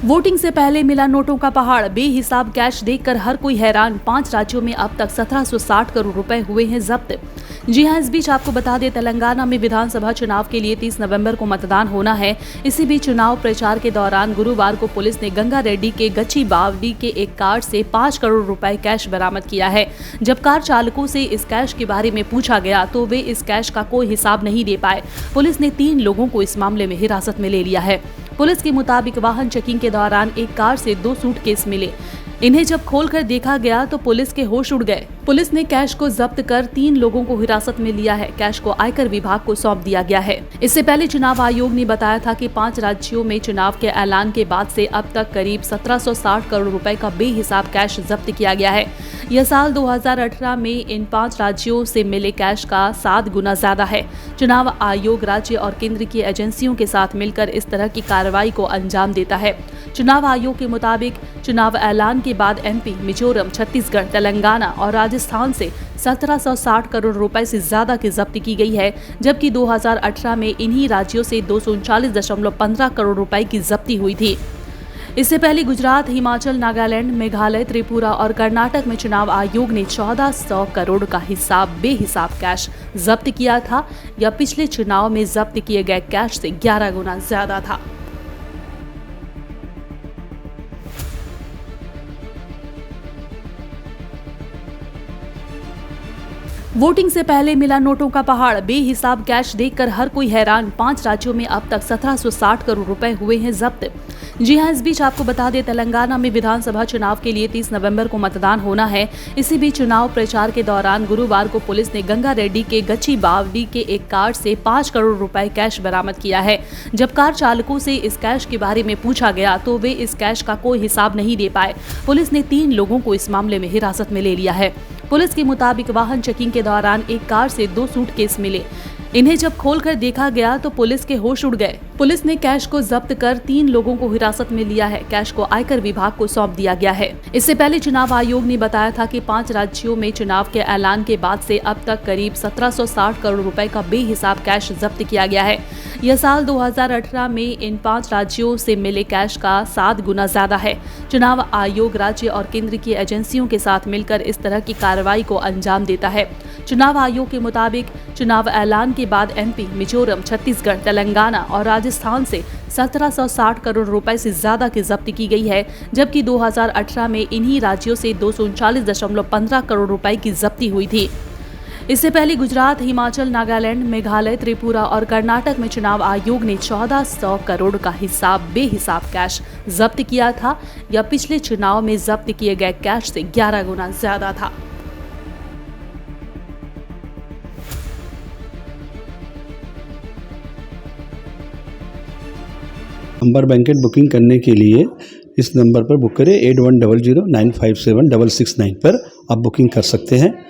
Voting से पहले मिला नोटों का पहाड़, बेहिसाब कैश देखकर हर कोई हैरान। 5 राज्यों में अब तक 1760 करोड़ रुपए हुए हैं जब्त। जी हां, इस बीच आपको बता दें, तेलंगाना में विधानसभा चुनाव के लिए 30 नवंबर को मतदान होना है। इसी बीच चुनाव प्रचार के दौरान गुरुवार को पुलिस ने गंगारेड्डी के गच्चीबावडी के एक कार से 5 करोड़ रुपए कैश बरामद किया है। जब कार चालकों से इस कैश के बारे में पूछा गया तो वे इस कैश का कोई हिसाब नहीं दे पाए। पुलिस ने 3 लोगों को इस मामले में हिरासत में ले लिया है। पुलिस के मुताबिक वाहन चेकिंग के दौरान एक कार से 2 सूटकेस मिले। इन्हें जब खोलकर देखा गया तो पुलिस के होश उड़ गए। पुलिस ने कैश को जब्त कर 3 लोगों को हिरासत में लिया है। कैश को आयकर विभाग को सौंप दिया गया है। इससे पहले चुनाव आयोग ने बताया था कि 5 राज्यों में चुनाव के ऐलान के बाद से अब तक करीब 1760 करोड़ रुपए का बेहिसाब कैश जब्त किया गया है। यह साल 2018 में इन 5 राज्यों से मिले कैश का 7 गुना ज्यादा है। चुनाव आयोग राज्य और केंद्र की एजेंसियों के साथ मिलकर इस तरह की कार्रवाई को अंजाम देता है। चुनाव आयोग के मुताबिक चुनाव ऐलान के बाद एमपी, मिजोरम, छत्तीसगढ़, तेलंगाना और राजस्थान से 1760 करोड़ रुपए से ज्यादा की जब्ती की गई है, जबकि 2018 में इन्हीं राज्यों से 239.15 करोड़ रुपए की जब्ती हुई थी। इससे पहले गुजरात, हिमाचल, नागालैंड, मेघालय, त्रिपुरा और कर्नाटक में चुनाव आयोग ने 1400 करोड़ का बेहिसाब कैश जब्त किया था। यह पिछले चुनाव में जब्त किए गए कैश से 11 गुना ज्यादा था। वोटिंग से पहले मिला नोटों का पहाड़, बेहिसाब कैश देखकर हर कोई हैरान। 5 राज्यों में अब तक 1760 करोड़ रुपए हुए हैं जब्त। जी हां, इस बीच आपको बता दें, तेलंगाना में विधानसभा चुनाव के लिए 30 नवंबर को मतदान होना है। इसी बीच चुनाव प्रचार के दौरान गुरुवार को पुलिस ने गंगारेड्डी के गच्चीबावडी के एक कार से 5 करोड़ रुपए कैश बरामद किया है। जब कार चालकों से इस कैश के बारे में पूछा गया तो वे इस कैश का कोई हिसाब नहीं दे पाए। पुलिस ने 3 लोगों को इस मामले में हिरासत में ले लिया है। पुलिस के मुताबिक वाहन चेकिंग के दौरान एक कार से 2 सूटकेस मिले। इन्हें जब खोलकर देखा गया तो पुलिस के होश उड़ गए। पुलिस ने कैश को जब्त कर 3 लोगों को हिरासत में लिया है। कैश को आयकर विभाग को सौंप दिया गया है। इससे पहले चुनाव आयोग ने बताया था कि 5 राज्यों में चुनाव के ऐलान के बाद से अब तक करीब 1760 करोड़ रुपए का बेहिसाब कैश जब्त किया गया है। यह साल 2018 में इन 5 राज्यों से मिले कैश का 7 गुना ज्यादा है। चुनाव आयोग राज्य और केंद्र की एजेंसियों के साथ मिलकर इस तरह की कार्रवाई को अंजाम देता है। चुनाव आयोग के मुताबिक चुनाव ऐलान के बाद एमपी, मिजोरम, छत्तीसगढ़, तेलंगाना और राजस्थान से 1760 करोड़ रुपए से ज्यादा की जब्ती की गई है, जबकि 2018 में इन्हीं राज्यों से 239.15 करोड़ रुपए की जब्ती हुई थी। इससे पहले गुजरात, हिमाचल, नागालैंड, मेघालय, त्रिपुरा और कर्नाटक में चुनाव आयोग ने 1400 करोड़ का बेहिसाब कैश जब्त किया था। यह पिछले चुनाव में जब्त किए गए कैश से 11 गुना ज्यादा था। नंबर बैंकेट बुकिंग करने के लिए इस नंबर पर बुक करें 8100957669 पर आप बुकिंग कर सकते हैं।